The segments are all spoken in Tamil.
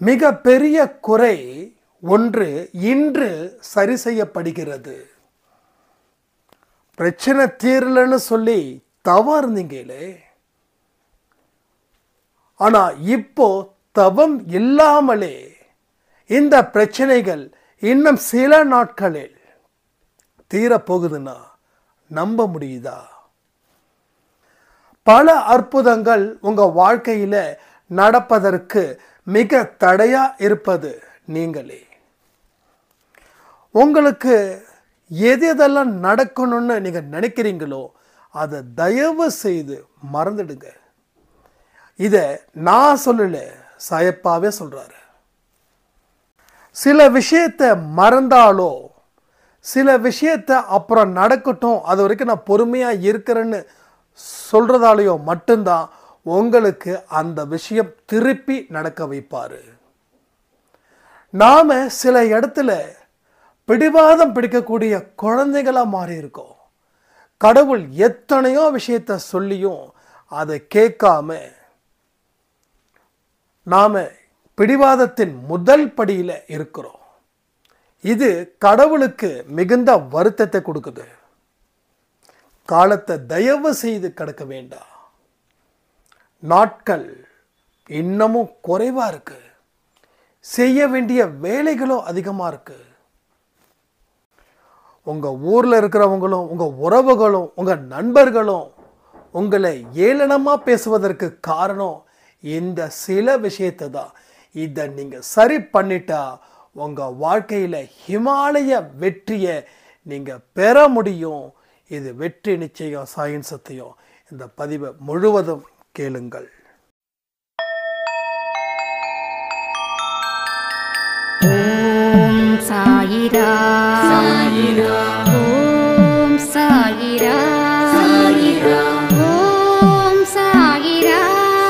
மிக பெரிய குறை ஒன்று இன்று சரி செய்யப்படுகிறது. பிரச்சனை தீரலன்னு சொல்லி தவம் இருந்தீங்களே, ஆனா இப்போ தவம் இல்லாமலே இந்த பிரச்சனைகள் இன்னும் சில நாட்களில் தீரப்போகுதுன்னா நம்ப முடியுதா? பல அற்புதங்கள் உங்க வாழ்க்கையில நடப்பதற்கு மிக தடையா இருப்பது நீங்களே. உங்களுக்கு எதெல்லாம் நடக்கணும்னு நீங்க நினைக்கிறீங்களோ அதை தயவு செய்து மறந்துடுங்க. இதை நான் சொல்லல, சாயப்பாவே சொல்றாரு. சில விஷயத்தை மறந்தாலோ சில விஷயத்தை அப்புறம் நடக்கட்டும் அது வரைக்கும் நான் பொறுமையா இருக்கிறேன்னு சொல்றதாலேயோ மட்டும்தான் உங்களுக்கு அந்த விஷயம் திருப்பி நடக்க வைப்பாரு. நாம சில இடத்துல பிடிவாதம் பிடிக்கக்கூடிய குழந்தைகளா மாறி இருக்கோம். கடவுள் எத்தனையோ விஷயத்தை சொல்லியும் அதை கேட்காம நாம பிடிவாதத்தின் முதல் படியில இருக்கிறோம். இது கடவுளுக்கு மிகுந்த வருத்தத்தை கொடுக்குது. காலத்தை தயவு செய்து கடக்க வேண்டாம். நாட்கள் இன்னமும் குறைவா இருக்கு. செய்ய வேண்டிய வேலைகளும் அதிகமா இருக்கு. உங்க ஊர்ல இருக்கிறவங்களும் உங்க உறவுகளும் உங்க நண்பர்களும் உங்களை ஏளனமா பேசுவதற்கு காரணம் இந்த சில விஷயத்தை தான். இதை நீங்க சரி பண்ணிட்டா உங்க வாழ்க்கையில ஹிமாலய வெற்றியை நீங்க பெற முடியும். இது வெற்றி நிச்சயம், சாயின் சத்தியம். இந்த பதிவை முழுவதும் கேளுங்கள். ஓம் சாயிரா சாயிரா, ஓம் சாயிரா சாயிரா, ஓம் சாயிரா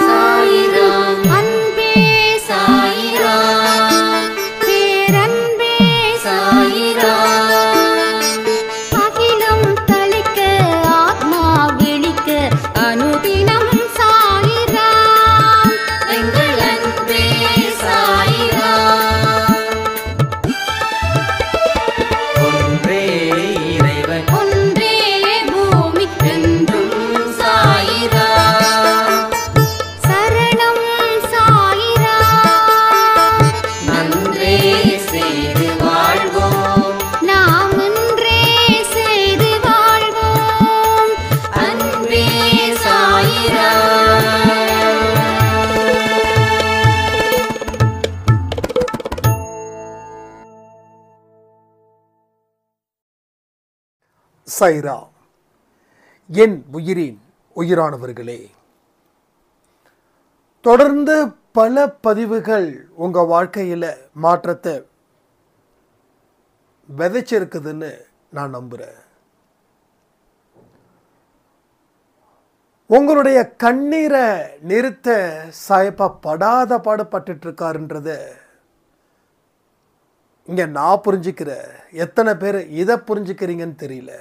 சாயிரா, அன்பே சாயிரா, பேரன்பே சாயிரா, அகிலம் தளிக்க ஆத்மா விழிக்க அனுதினம் சாயிரா, எங்கள் அன்பே சாயிரா. ஒன்றே இறைவன், ஒன்றே பூமிக்கென்றும் சாயிரா, சரணம் சாயிரா, நன்றே செய்து வாழ்வோம், நாம் ஒன்றே செய்து வாழ்வோம், அன்பே சாயிரா. சாய்ரா. என் உயிரின் உயிரானவர்களே, தொடர்ந்து பல பதிவுகள் உங்க வாழ்க்கையில மாற்றத்தை விதைச்சிருக்குதுன்னு நான் நம்புறேன். உங்களுடைய கண்ணீரை நிறுத்த சாயப்பா படாத பாடுபட்டு இருக்காருன்றத இங்க நான் புரிஞ்சுக்கிற எத்தனை பேர் இதை புரிஞ்சுக்கிறீங்கன்னு தெரியல.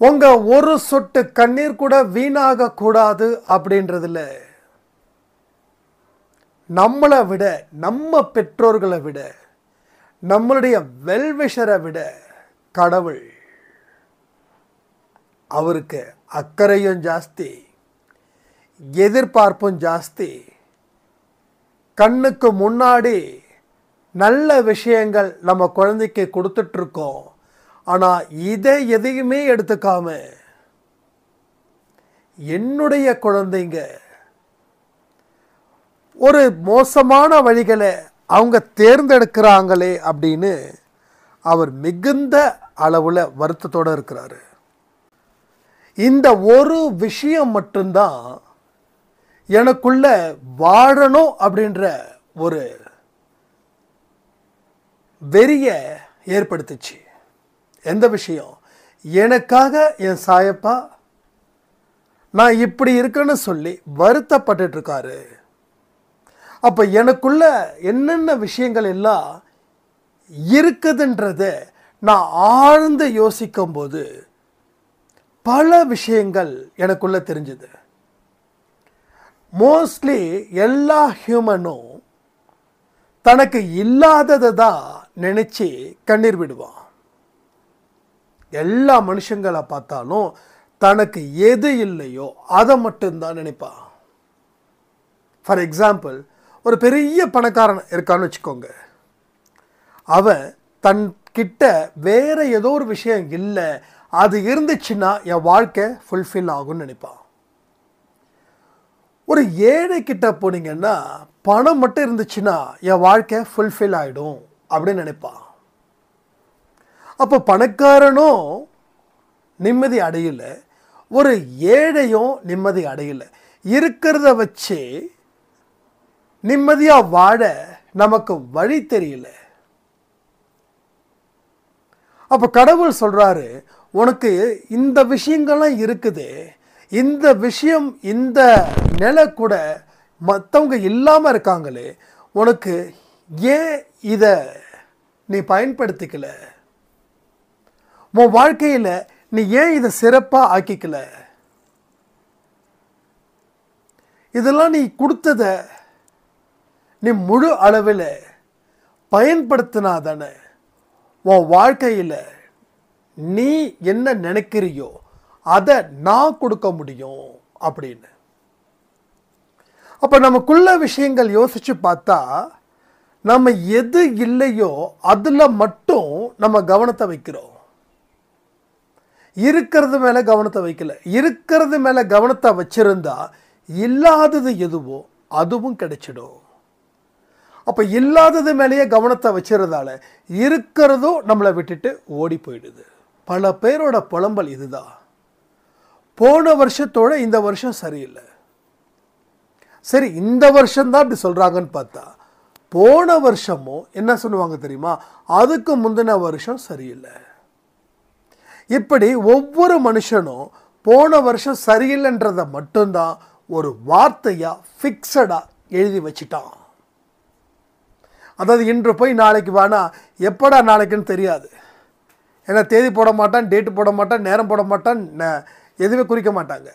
உங்க ஒரு சொட்டு கண்ணீர் கூட வீணாக கூடாது அப்படின்றதுல நம்மளை விட, நம்ம பெற்றோர்களை விட, நம்மளுடைய வெல்விஷரை விட கடவுள் அவருக்கு அக்கறையும் ஜாஸ்தி, எதிர்பார்ப்பும் ஜாஸ்தி. கண்ணுக்கு முன்னாடி நல்ல விஷயங்கள் நம்ம குழந்தைக்கு கொடுத்துட்டு இருக்கோம். ஆனா இதை எதையுமே எடுத்துக்காம என்னுடைய குழந்தைங்க ஒரு மோசமான வழிகளை அவங்க தேர்ந்தெடுக்கிறாங்களே அப்படின்னு அவர் மிகுந்த அளவுல வருத்தத்தோட இருக்கிறாரு. இந்த ஒரு விஷயம் மட்டும்தான் எனக்குள்ள வாழணும் அப்படின்ற ஒரு வெறிய ஏற்படுத்துச்சு. எந்த விஷயம்? எனக்காக என் சாயப்பா நான் இப்படி இருக்குன்னு சொல்லி வருத்தப்பட்டு இருக்காரு. அப்ப எனக்குள்ள என்னென்ன விஷயங்கள் எல்லாம் இருக்குதுன்றத நான் ஆழ்ந்து யோசிக்கும் போது பல விஷயங்கள் எனக்குள்ள தெரிஞ்சது. மோஸ்ட்லி எல்லா ஹியூமனும் தனக்கு இல்லாததை தான் நினச்சி கண்ணீர் விடுவான். எல்லா மனுஷங்களை பார்த்தாலும் தனக்கு எது இல்லையோ அதை மட்டும்தான் நினைப்பான். ஃபார் எக்ஸாம்பிள், ஒரு பெரிய பணக்காரன் இருக்கான்னு வச்சுக்கோங்க. அவன் தன் கிட்ட வேற ஏதோ ஒரு விஷயம் இல்லை, அது இருந்துச்சுன்னா என் வாழ்க்கை ஃபுல்ஃபில் ஆகும்னு நினைப்பான். ஒரு ஏழை கிட்ட போனீங்கன்னா பணம் மட்டும் இருந்துச்சுன்னா என் வாழ்க்கை ஃபுல்ஃபில் ஆகிடும் அப்படின்னு நினைப்பான். அப்போ பணக்காரனும் நிம்மதி அடையலை, ஒரு ஏழையும் நிம்மதி அடையலை. இருக்கிறத வச்சு நிம்மதியாக வாழ நமக்கு வழி தெரியல. அப்போ கடவுள் சொல்கிறாரு, உனக்கு இந்த விஷயங்கள்லாம் இருக்குது, இந்த விஷயம் இந்த நிலை கூட மற்றவங்க இல்லாமல் இருக்காங்களே, உனக்கு ஏன் இதை நீ பயன்படுத்திக்கல? உன் வாழ்க்கையில் நீ ஏன் இதை சிறப்பாக ஆக்கிக்கல? இதெல்லாம் நீ கொடுத்ததை நீ முழு அளவில் பயன்படுத்தினா தானே உன் வாழ்க்கையில் நீ என்ன நினைக்கிறியோ அதை நான் கொடுக்க முடியும் அப்படின்னு. அப்போ நமக்குள்ள விஷயங்கள் யோசித்து பார்த்தா, நம்ம எது இல்லையோ அதில் மட்டும் நம்ம கவனத்தை வைக்கிறோம். இருக்கிறது மேலே கவனத்தை வைக்கல. இருக்கிறது மேலே கவனத்தை வச்சிருந்தா இல்லாதது எதுவோ அதுவும் கிடைச்சிடும். அப்போ இல்லாதது மேலேயே கவனத்தை வச்சுறதால இருக்கிறதும் நம்மளை விட்டுட்டு ஓடி போயிடுது. பல பேரோட புலம்பல் இதுதான். போன வருஷத்தோட இந்த வருஷம் சரியில்லை. சரி, இந்த வருஷம்தான் இப்படி சொல்கிறாங்கன்னு பார்த்தா, போன வருஷமும் என்ன சொல்லுவாங்க தெரியுமா, அதுக்கு முந்தின வருஷம் சரியில்லை. இப்படி ஒவ்வொரு மனுஷனும் போன வருஷம் சரியில்லைன்றதை மட்டும்தான் ஒரு வார்த்தையாக ஃபிக்ஸடாக எழுதி வச்சிட்டான். அதாவது இன்று போய் நாளைக்கு வானா எப்படா நாளைக்குன்னு தெரியாது. ஏன்னா தேதி போட மாட்டான், டேட்டு போட மாட்டான், நேரம் போட மாட்டான், எதுவுமே குறிக்க மாட்டாங்க.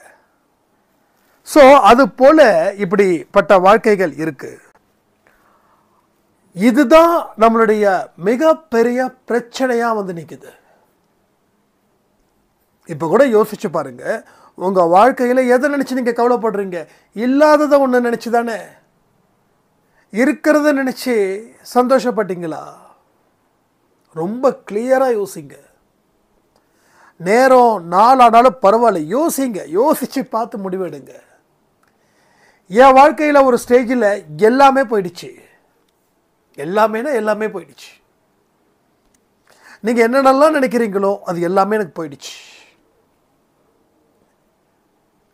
ஸோ அது போல் இப்படிப்பட்ட வாழ்க்கைகள் இருக்குது. இதுதான் நம்மளுடைய மிகப்பெரிய பிரச்சனையாக வந்து நிற்குது. இப்போ கூட யோசிச்சு பாருங்க, உங்கள் வாழ்க்கையில் எதை நினச்சி நீங்கள் கவலைப்படுறீங்க? இல்லாததை ஒன்று நினச்சி தானே. இருக்கிறத நினச்சி சந்தோஷப்பட்டீங்களா? ரொம்ப கிளியராக யோசிங்க. நேரம் நாளானாலும் பரவாயில்ல, யோசிங்க. யோசித்து பார்த்து முடிவெடுங்க. என் வாழ்க்கையில் ஒரு ஸ்டேஜில் எல்லாமே போயிடுச்சு. எல்லாமே போயிடுச்சு. நீங்கள் என்னென்னலாம் நினைக்கிறீங்களோ அது எல்லாமே எனக்கு போயிடுச்சு.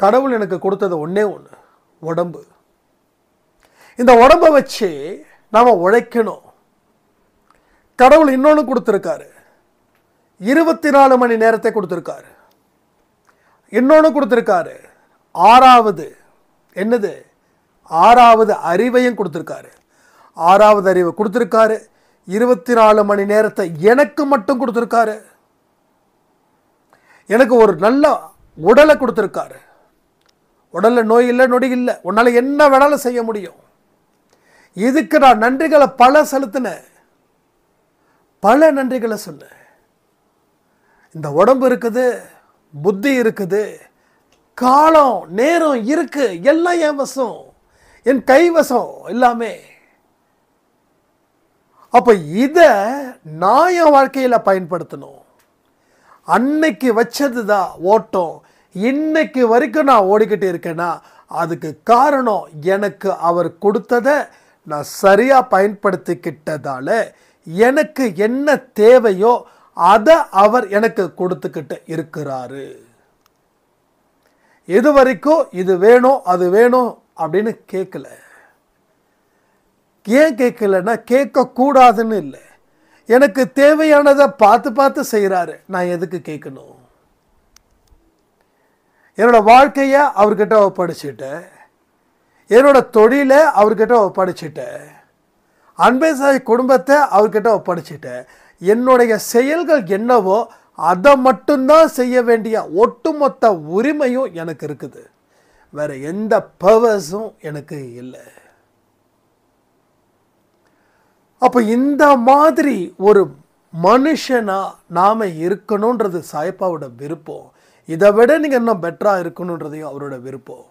கடவுள் எனக்கு கொடுத்தது ஒன்றே ஒன்று, உடம்பு. இந்த உடம்பை வச்சு நாம் உழைக்கணும். கடவுள் இன்னொன்று கொடுத்துருக்காரு, 24 மணி நேரத்தை கொடுத்துருக்காரு. இன்னொன்று கொடுத்துருக்காரு, ஆறாவது என்னது, ஆறாவது அறிவையும் கொடுத்துருக்காரு. ஆறாவது அறிவை கொடுத்துருக்காரு, 24 மணி நேரத்தை எனக்கு மட்டும் கொடுத்துருக்காரு. எனக்கு ஒரு நல்ல உடலை கொடுத்துருக்காரு. உடலில் நோய் இல்லை, நொடி இல்லை. உன்னால் என்ன வேணாலும் செய்ய முடியும். இதுக்கு நான் நன்றிகளை பல செலுத்தினேன், பல நன்றிகளை சொன்னேன். இந்த உடம்பு இருக்குது, புத்தி இருக்குது, காலம் நேரம் இருக்கு, எல்லாம் என் வசம், என் கைவசம் எல்லாமே. அப்போ இதை நான் என் வாழ்க்கையில் பயன்படுத்தணும். அன்னைக்கு வச்சது தான் ஓட்டம், இன்னைக்கு வரைக்கும் நான் ஓடிக்கிட்டு இருக்கேன்னா அதுக்கு காரணம் எனக்கு அவர் கொடுத்ததை நான் சரியாக பயன்படுத்திக்கிட்டதால எனக்கு என்ன தேவையோ அதை அவர் எனக்கு கொடுத்துக்கிட்டு இருக்கிறாரு. இது வரைக்கும் இது வேணும் அது வேணும் அப்படின்னு கேட்கல. ஏன் கேட்கலன்னா கேட்கக்கூடாதுன்னு இல்லை, எனக்கு தேவையானதை பார்த்து பார்த்து செய்கிறாரு. நான் எதுக்கு கேட்கணும்? என்னோட வாழ்க்கையை அவர்கிட்ட ஒப்படைச்சிட்டேன், என்னோட தொழிலை அவர்கிட்ட ஒப்படைச்சிட்டேன், அன்பே சாய் குடும்பத்தை அவர்கிட்ட ஒப்படைச்சிட்டேன். என்னுடைய செயல்கள் என்னவோ அதை மட்டும்தான் செய்ய வேண்டிய ஒட்டுமொத்த உரிமையும் எனக்கு இருக்குது. வேற எந்த பர்பஸும் எனக்கு இல்லை. அப்போ இந்த மாதிரி ஒரு மனுஷனா நாம இருக்கணுன்றது சாயப்பாவோட விருப்பம். இதை விட நீங்க இன்னும் பெட்டரா இருக்கணுன்றதையும் அவரோட விருப்பம்.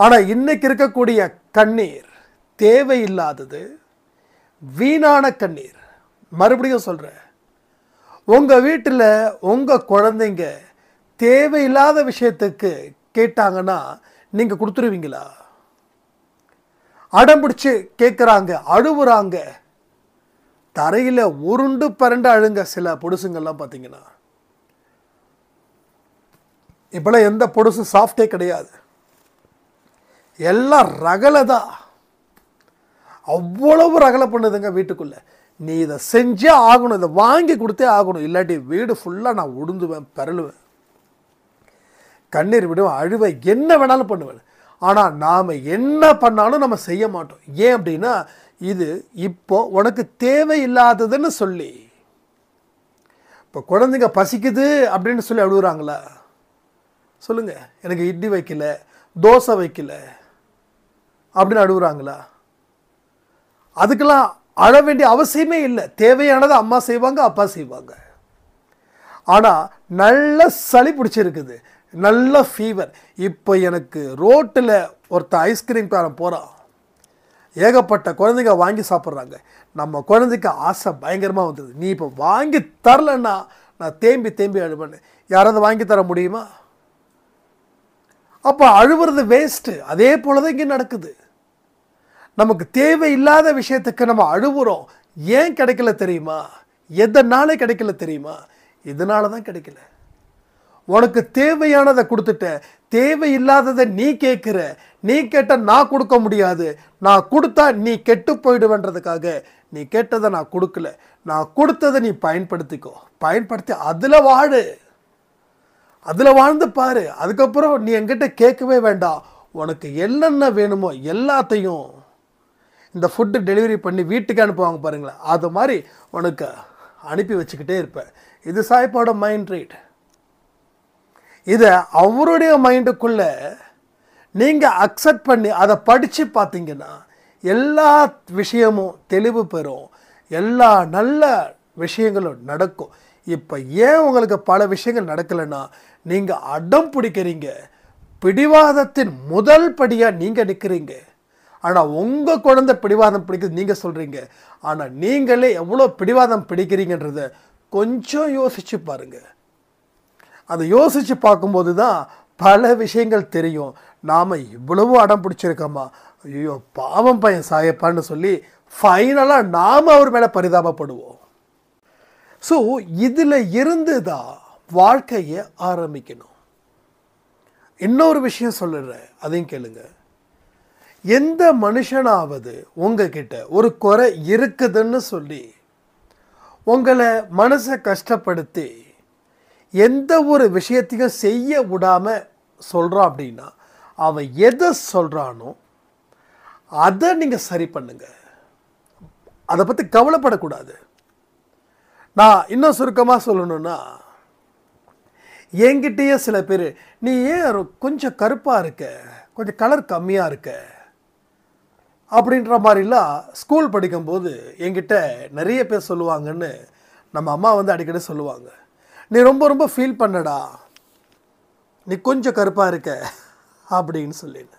ஆனா இன்னைக்கு இருக்கக்கூடிய கண்ணீர் தேவையில்லாதது, வீணான கண்ணீர். மறுபடியும் சொல்றேன், உங்க வீட்டில் உங்க குழந்தைங்க தேவையில்லாத விஷயத்துக்கு கேட்டாங்கன்னா நீங்க கொடுத்துருவீங்களா? அடம் பிடிச்சு கேட்குறாங்க, அழுவுறாங்க, தரையில் உருண்டு பரண்டு அழுங்க சில பொடுசுங்கள்லாம் பார்த்தீங்கன்னா. இப்பெல்லாம் எந்த பொடுசும் சாஃப்டே கிடையாது, எல்லாம் ரகலை தான். அவ்வளவு ரகலை பண்ணுதுங்க வீட்டுக்குள்ள. நீ இதை செஞ்சே ஆகணும், இதை வாங்கி கொடுத்தே ஆகணும், இல்லாட்டி வீடு ஃபுல்லாக நான் உடுந்துவேன், பெறலுவேன், கண்ணீர் விடுவேன், அழுவேன், என்ன வேணாலும் பண்ணுவேன். ஆனால் நாம் என்ன பண்ணாலும் நம்ம செய்ய மாட்டோம். ஏன் அப்படின்னா இது இப்போ உனக்கு தேவையில்லாததுன்னு சொல்லி. இப்போ குழந்தைங்க பசிக்குது அப்படின்னு சொல்லி அழுகுறாங்களா? சொல்லுங்க, எனக்கு இட்லி வைக்கல, தோசை வைக்கல அப்படின்னு அழுகுறாங்களா? அதுக்கெல்லாம் அழ வேண்டிய அவசியமே இல்லை. தேவையானதை அம்மா செய்வாங்க, அப்பா செய்வாங்க. ஆனால் நல்ல சளி பிடிச்சிருக்குது, நல்ல ஃபீவர். இப்போ எனக்கு ரோட்டில் ஒருத்தர் ஐஸ்கிரீம் காரன் போகிறான், ஏகப்பட்ட குழந்தைங்க வாங்கி சாப்பிட்றாங்க. நம்ம குழந்தைக்கு ஆசை பயங்கரமாக வந்தது. நீ இப்போ வாங்கி தரலன்னா நான் தேம்பி தேம்பி அழுவேன்னு. யாராவது வாங்கி தர முடியுமா? அப்போ அழுவுறது வேஸ்ட்டு. அதே போல தான் இங்கே நடக்குது. நமக்கு தேவையில்லாத விஷயத்துக்கு நம்ம அழுவுறோம். ஏன் கிடைக்கல தெரியுமா? எதனால கிடைக்கல தெரியுமா? இதனால தான் கிடைக்கல. உனக்கு தேவையானதை கொடுத்துட்ட, தேவையில்லாததை நீ கேட்குற. நீ கேட்டால் நான் கொடுக்க முடியாது, நான் கொடுத்தா நீ கெட்டு போயிடுவேன்றதுக்காக நீ கேட்டதை நான் கொடுக்கல. நான் கொடுத்ததை நீ பயன்படுத்திக்கோ, பயன்படுத்தி அதில் வாழு, அதில் வாழ்ந்து பாரு. அதுக்கப்புறம் நீ என்கிட்ட கேட்கவே வேண்டாம். உனக்கு என்னென்ன வேணுமோ எல்லாத்தையும் இந்த ஃபுட்டு டெலிவரி பண்ணி வீட்டுக்கு அனுப்புவாங்க பாருங்களேன், அது மாதிரி உனக்கு அனுப்பி வச்சுக்கிட்டே இருப்பேன். இது சாய்ப்பாவோட மைண்ட் ரீட். இதை அவருடைய மைண்டுக்குள்ள நீங்கள் அக்செப்ட் பண்ணி அதை படித்து பார்த்தீங்கன்னா எல்லா விஷயமும் தெளிவு பெறும், எல்லா நல்ல விஷயங்களும் நடக்கும். இப்போ ஏன் உங்களுக்கு பல விஷயங்கள் நடக்கலைன்னா நீங்கள் அடம் பிடிக்கிறீங்க, பிடிவாதத்தின் முதல் படியாக நீங்கள் நிற்கிறீங்க. ஆனால் உங்கள் குழந்தை பிடிவாதம் பிடிக்குது நீங்கள் சொல்கிறீங்க. ஆனால் நீங்களே எவ்வளோ பிடிவாதம் பிடிக்கிறீங்கன்றத கொஞ்சம் யோசித்து பாருங்கள். அதை யோசித்து பார்க்கும்போது தான் பல விஷயங்கள் தெரியும். நாம் இவ்வளவு அடம் பிடிச்சிருக்கோமா, ஐயோ பாவம் பையன் சாயப்பான்னு சொல்லி ஃபைனலாக நாம் அவர் மேலே பரிதாபப்படுவோம். ஸோ இதில் இருந்து தான் வாழ்க்கையை ஆரம்பிக்கணும். இன்னொரு விஷயம் சொல்லிடுறேன், அதையும் கேளுங்க. எந்த மனுஷனாவது உங்ககிட்ட ஒரு குறை இருக்குதுன்னு சொல்லி உங்களை மனசை கஷ்டப்படுத்தி எந்த ஒரு விஷயத்தையும் செய்ய விடாமல் சொல்கிறான் அப்படின்னா அவன் எதை சொல்கிறானோ அதை நீங்கள் சரி பண்ணுங்க. அதை பற்றி கவலைப்படக்கூடாது. நான் இன்னும் சுருக்கமாக சொல்லணும்னா, என்கிட்டயே சில பேர் நீ ஏன் கொஞ்சம் கருப்பாக இருக்க, கொஞ்சம் கலர் கம்மியாக இருக்க அப்படின்ற மாதிரிலாம் ஸ்கூல் படிக்கும்போது என்கிட்ட நிறைய பேர் சொல்லுவாங்கன்னு நம்ம அம்மா வந்து அடிக்கடி சொல்லுவாங்க. நீ ரொம்ப ரொம்ப ஃபீல் பண்ணடா, நீ கொஞ்சம் கருப்பாக இருக்க அப்படின்னு சொல்லிடு.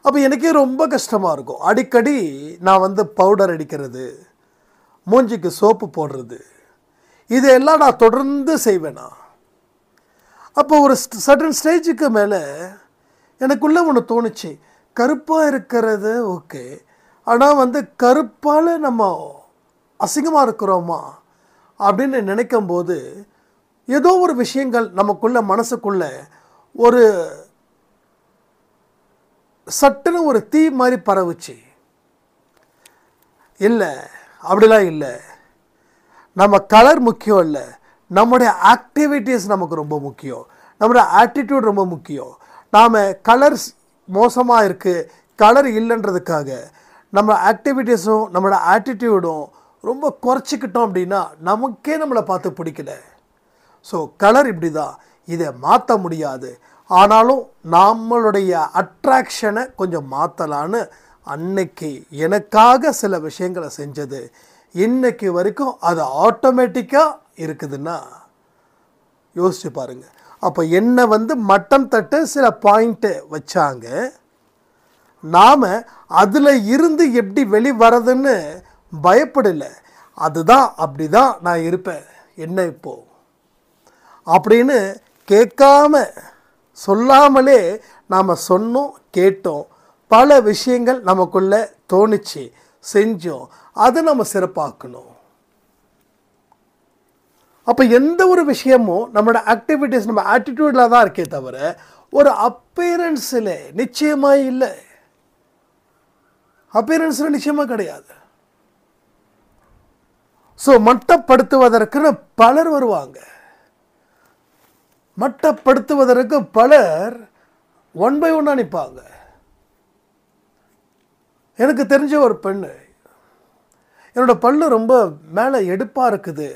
அப்போ எனக்கே ரொம்ப கஷ்டமாக இருக்கும். அடிக்கடி நான் வந்து பவுடர் அடிக்கிறது, மூஞ்சிக்கு சோப்பு போடுறது, இதெல்லாம் நான் தொடர்ந்து செய்வேனா. அப்போ ஒரு சடன் ஸ்டேஜுக்கு மேலே எனக்குள்ளே ஒன்று தோணுச்சு, கருப்பாக இருக்கிறது ஓகே, ஆனால் வந்து கருப்பால் நம்ம அசிங்கமாக இருக்கிறோமா அப்படின்னு நினைக்கும்போது ஏதோ ஒரு விஷயங்கள் நமக்குள்ள மனசுக்குள்ள ஒரு சட்டுன்னு ஒரு தீ மாதிரி பரவுச்சு. இல்லை அப்படிலாம் இல்லை, நம்ம கலர் முக்கியம் இல்லை, நம்முடைய ஆக்டிவிட்டீஸ் நமக்கு ரொம்ப முக்கியம், நம்முடைய ஆட்டிடியூட் ரொம்ப முக்கியம். நாம் கலர் மோசமாக இருக்குது, கலர் இல்லைன்றதுக்காக நம்ம ஆக்டிவிட்டீஸும் நம்மளோட ஆட்டிடியூடும் ரொம்ப குறைச்சிக்கிட்டோம் அப்படின்னா நமக்கே நம்மளை பார்த்து பிடிக்கல. ஸோ கலர் இப்படி தான், இதை மாற்ற முடியாது ஆனாலும் நம்மளுடைய அட்ராக்ஷனை கொஞ்சம் மாற்றலான்னு அன்னைக்கு எனக்காக சில விஷயங்களை செஞ்சது இன்னைக்கு வரைக்கும் அது ஆட்டோமேட்டிக்காக இருக்குதுன்னா யோசிச்சு பாருங்கள். அப்போ என்னை மட்டம் தட்டு சில பாயிண்ட்டு வச்சாங்க. நாம் அதில் இருந்து எப்படி வெளிவரதுன்னு பயப்படலை. அதுதான் அப்படி தான் நான் இருப்பேன், என்ன இப்போது அப்படின்னு கேட்காம சொல்லாமலே நாம் சொன்னோம், கேட்டோம். பல விஷயங்கள் நமக்குள்ளே தோணுச்சு, செஞ்சோம். அதை நம்ம சிறப்பாக்கணும். அப்போ எந்த ஒரு விஷயமும் நம்மளோட ஆக்டிவிட்டீஸ் நம்ம ஆட்டிடியூடில் தான் இருக்கே தவிர ஒரு அப்பீரன்ஸில் நிச்சயமாக இல்லை. அப்பீரன்ஸில் நிச்சயமாக கிடையாது. ஸோ மட்டப்படுத்துவதற்குன்னு பலர் வருவாங்க. மட்டப்படுத்துவதற்கு பலர் ஒன் பை ஒன்னாக நிற்பாங்க. எனக்கு தெரிஞ்ச ஒரு பெண்ணு, என்னோட பல்லு ரொம்ப மேலே எடுப்பாக இருக்குது,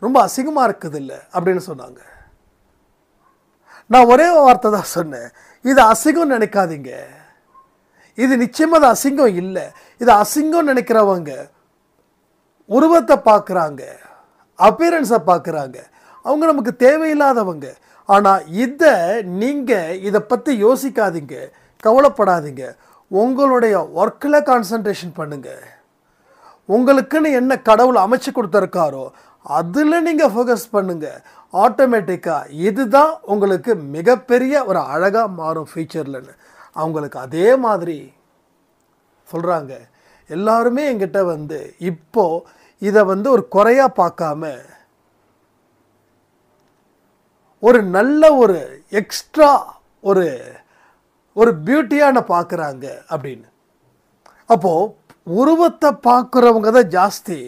ரொம்ப அசிங்கமாக இருக்குது இல்லை அப்படின்னு சொன்னாங்க. நான் ஒரே வார்த்தை தான் சொன்னேன், இது அசிங்கம் நினைக்காதீங்க, இது நிச்சயமாக அது அசிங்கம் இல்லை. இது அசிங்கம் நினைக்கிறவங்க உருவத்தை பார்க்குறாங்க, அப்பியரன்ஸை பார்க்குறாங்க, அவங்க நமக்கு தேவையில்லாதவங்க. ஆனால் இதை பற்றி யோசிக்காதீங்க, கவலைப்படாதீங்க. உங்களுடைய ஒர்க்கில் கான்சன்ட்ரேஷன் பண்ணுங்கள். உங்களுக்குன்னு என்ன கடவுள் அமைச்சு கொடுத்துருக்காரோ அதில் நீங்கள் ஃபோக்கஸ் பண்ணுங்கள். ஆட்டோமேட்டிக்காக இதுதான் உங்களுக்கு மிகப்பெரிய ஒரு அழகாக மாறும் ஃபியூச்சர்லன்னு அவங்களுக்கு அதே மாதிரி சொல்கிறாங்க. எல்லாருமே என்கிட்ட இப்போது இதை ஒரு குறையாக பார்க்காம ஒரு நல்ல ஒரு எக்ஸ்ட்ரா ஒரு பியூட்டியான பார்க்குறாங்க அப்படின்னு. அப்போது உருவத்தை பார்க்குறவங்க தான் ஜாஸ்தி,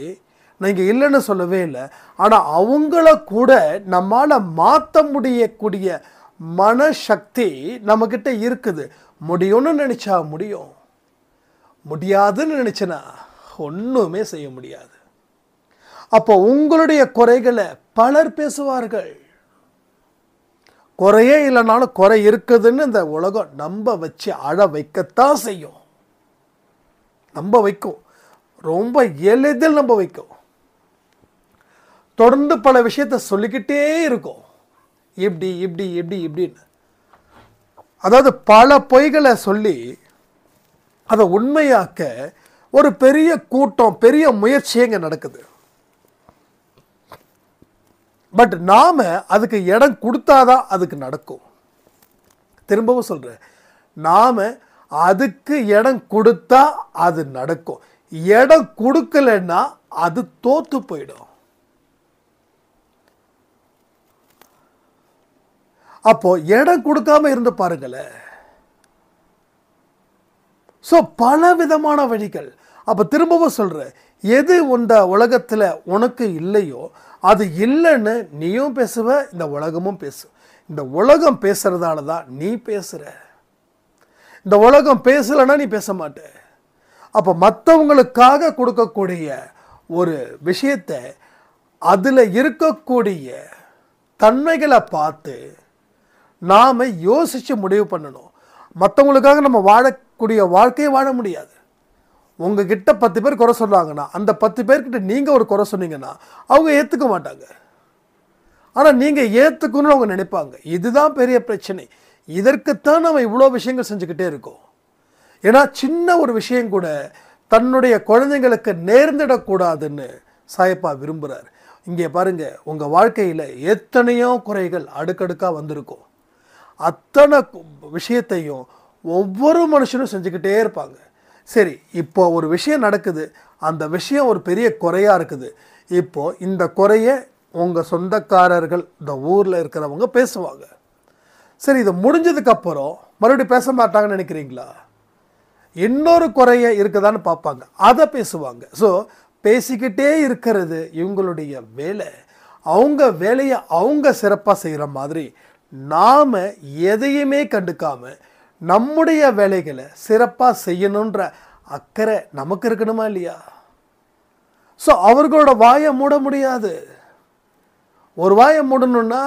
நீங்கள் இல்லைன்னு சொல்லவே இல்லை. ஆனால் அவங்கள கூட நம்மால் மாற்ற முடியக்கூடிய மனசக்தி நம்மக்கிட்ட இருக்குது. முடியும்னு நினச்சா முடியும், முடியாதுன்னு நினச்சனா ஒன்றுமே செய்ய முடியாது. அப்போ உங்களுடைய குறைகளை பலர் பேசுவார்கள். குறையே இல்லைனாலும் குறை இருக்குதுன்னு இந்த உலகம் நம்ப வச்சு அழ வைக்கத்தான் செய்யும். நம்ப வைக்கும், ரொம்ப எளிதில் நம்ப வைக்கும். தொடர்ந்து பல விஷயத்தை சொல்லிக்கிட்டே இருக்கும், இப்படி இப்படி இப்படி இப்படின்னு. அதாவது பல பொய்களை சொல்லி அதை உண்மையாக்க ஒரு பெரிய கூட்டம், பெரிய முயற்சி இங்கே நடக்குது. பட் நாம் அதுக்கு இடம் கொடுத்தாதான் அதுக்கு நடக்கும். திரும்பவும் சொல்கிறேன், நாம் அதுக்கு இடம் கொடுத்தா அது நடக்கும். இடம் கொடுக்கலன்னா அது தோத்து போயிடும். அப்போ இடம் கொடுக்காம இருந்து பாருங்களேன். ஸோ பல விதமான வழிகள். அப்போ திரும்பவும் சொல்கிறேன், எது இந்த உலகத்தில் உனக்கு இல்லையோ அது இல்லைன்னு நீயும் பேசுவ, இந்த உலகமும் பேசு. இந்த உலகம் பேசுறதால தான் நீ பேசுகிற. இந்த உலகம் பேசலைன்னா நீ பேச மாட்ட. அப்போ மற்றவங்களுக்காக கொடுக்கக்கூடிய ஒரு விஷயத்தை அதில் இருக்கக்கூடிய தன்மைகளை பார்த்து நாம் யோசித்து முடிவு பண்ணணும். மற்றவங்களுக்காக நம்ம வாழக்கூடிய வாழ்க்கையை வாழ முடியாது. உங்ககிட்ட 10 பேர் குறை சொல்கிறாங்கன்னா அந்த 10 பேர்கிட்ட நீங்கள் ஒரு குறை சொன்னீங்கன்னா அவங்க ஏற்றுக்க மாட்டாங்க. ஆனால் நீங்கள் ஏற்றுக்கணும்னு அவங்க நினைப்பாங்க. இதுதான் பெரிய பிரச்சனை. இதற்குத்தான் நம்ம இவ்வளோ விஷயங்கள் செஞ்சுக்கிட்டே இருக்கோம். ஏன்னா சின்ன ஒரு விஷயம் கூட தன்னுடைய குழந்தைங்களுக்கு நேர்ந்திடக்கூடாதுன்னு சாயப்பா விரும்புகிறார். இங்கே பாருங்கள், உங்கள் வாழ்க்கையில் எத்தனையோ குறைகள் அடுக்கடுக்காக வந்திருக்கும். அத்தனை விஷயத்தையும் ஒவ்வொரு மனுஷனும் செஞ்சுக்கிட்டே இருப்பாங்க. சரி, இப்போ ஒரு விஷயம் நடக்குது, அந்த விஷயம் ஒரு பெரிய குறையாக இருக்குது. இப்போது இந்த குறையை உங்கள் சொந்தக்காரர்கள், இந்த ஊரில் இருக்கிறவங்க பேசுவாங்க. சரி, இது முடிஞ்சதுக்கப்புறம் மறுபடியும் பேச மாட்டாங்கன்னு நினைக்கிறீங்களா? இன்னொரு குறைய இருக்குதான்னு பார்ப்பாங்க, அதை பேசுவாங்க. ஸோ பேசிக்கிட்டே இருக்கிறது இவங்களுடைய வேலை. அவங்க வேலையை அவங்க சிறப்பாக செய்கிற மாதிரி நாம் எதையுமே கண்டுக்காமல் நம்முடைய வேலைகளை சிறப்பாக செய்யணுன்ற அக்கறை நமக்கு இருக்கணுமா இல்லையா? ஸோ அவர்களோட வாயை மூட முடியாது. ஒரு வாயை மூடணுன்னா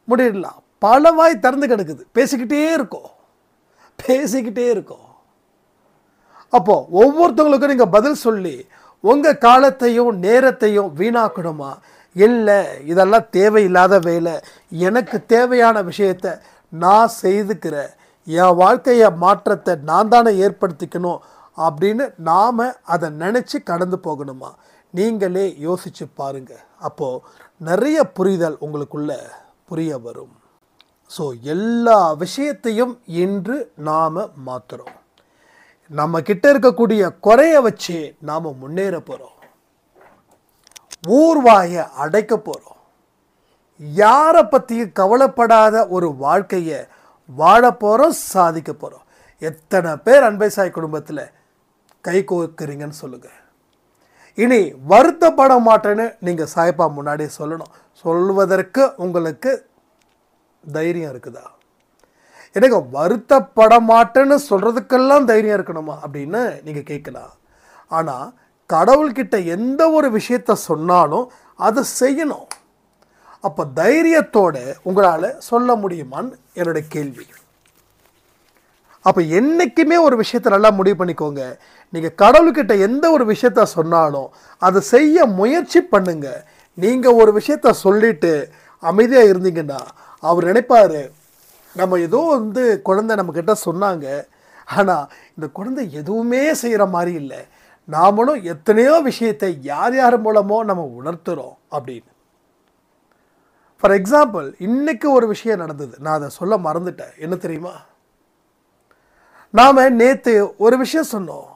முடியலாம், பல வாய் திறந்து கிடக்குது, பேசிக்கிட்டே இருக்கோம். அப்போ ஒவ்வொருத்தவங்களுக்கும் நீங்கள் பதில் சொல்லி உங்கள் காலத்தையும் நேரத்தையும் வீணாக்கணுமா? இல்லை, இதெல்லாம் தேவையில்லாத வேலை, எனக்கு தேவையான விஷயத்தை நான் செய்துக்கிறேன், என் வாழ்க்கையை மாற்றத்தை நான் தானே ஏற்படுத்திக்கணும் அப்படின்னு நாம் அதை நினச்சி கடந்து போகணுமா? நீங்களே யோசித்து பாருங்கள். அப்போது நிறைய புரிதல் உங்களுக்குள்ள புரிய வரும். ஸோ எல்லா விஷயத்தையும் இன்று நாம் மாற்றுறோம். நம்ம கிட்ட இருக்கக்கூடிய குறைய வச்சு நாம் முன்னேற போகிறோம். ஊர்வாயை அடைக்க போகிறோம். யாரை பற்றியும் கவலைப்படாத ஒரு வாழ்க்கையை வாழ போகிறோம், சாதிக்க போகிறோம். எத்தனை பேர் அன்பை சாய் குடும்பத்தில் கை கோர்க்குறீங்கன்னு சொல்லுங்கள். இனி வருத்தப்பட மாட்டேன்னு நீங்கள் சாய்ப்பா முன்னாடியே சொல்லணும். சொல்வதற்கு உங்களுக்கு தைரியம் இருக்குதா? எனக்கு வருத்தப்பட மாட்டேன்னு சொல்கிறதுக்கெல்லாம் தைரியம் இருக்கணுமா அப்படின்னு நீங்கள் கேட்கலாம். ஆனால் கடவுள்கிட்ட எந்த ஒரு விஷயத்த சொன்னாலும் அதை செய்யணும். அப்போ தைரியத்தோடு உங்களால் சொல்ல முடியுமான்னு என்னுடைய கேள்வி. அப்போ என்றைக்குமே ஒரு விஷயத்தை நல்லா முடிவு பண்ணிக்கோங்க. நீங்கள் கடவுள்கிட்ட எந்த ஒரு விஷயத்த சொன்னாலும் அதை செய்ய முயற்சி பண்ணுங்க. நீங்கள் ஒரு விஷயத்த சொல்லிட்டு அமைதியாக இருந்தீங்கன்னா அவர் நினைப்பார், நம்ம ஏதோ குழந்தை நம்மக்கிட்ட சொன்னாங்க, ஆனால் இந்த குழந்தை எதுவுமே செய்கிற மாதிரி இல்லை, நாமளும் எத்தனையோ விஷயத்தை யார் யார் மூலமோ நம்ம உணர்த்துகிறோம் அப்படின்னு. ஃபார் எக்ஸாம்பிள், இன்றைக்கி ஒரு விஷயம் நடந்தது, நான் அதை சொல்ல மறந்துட்டேன். என்ன தெரியுமா? நாம் நேற்று ஒரு விஷயம் சொன்னோம்,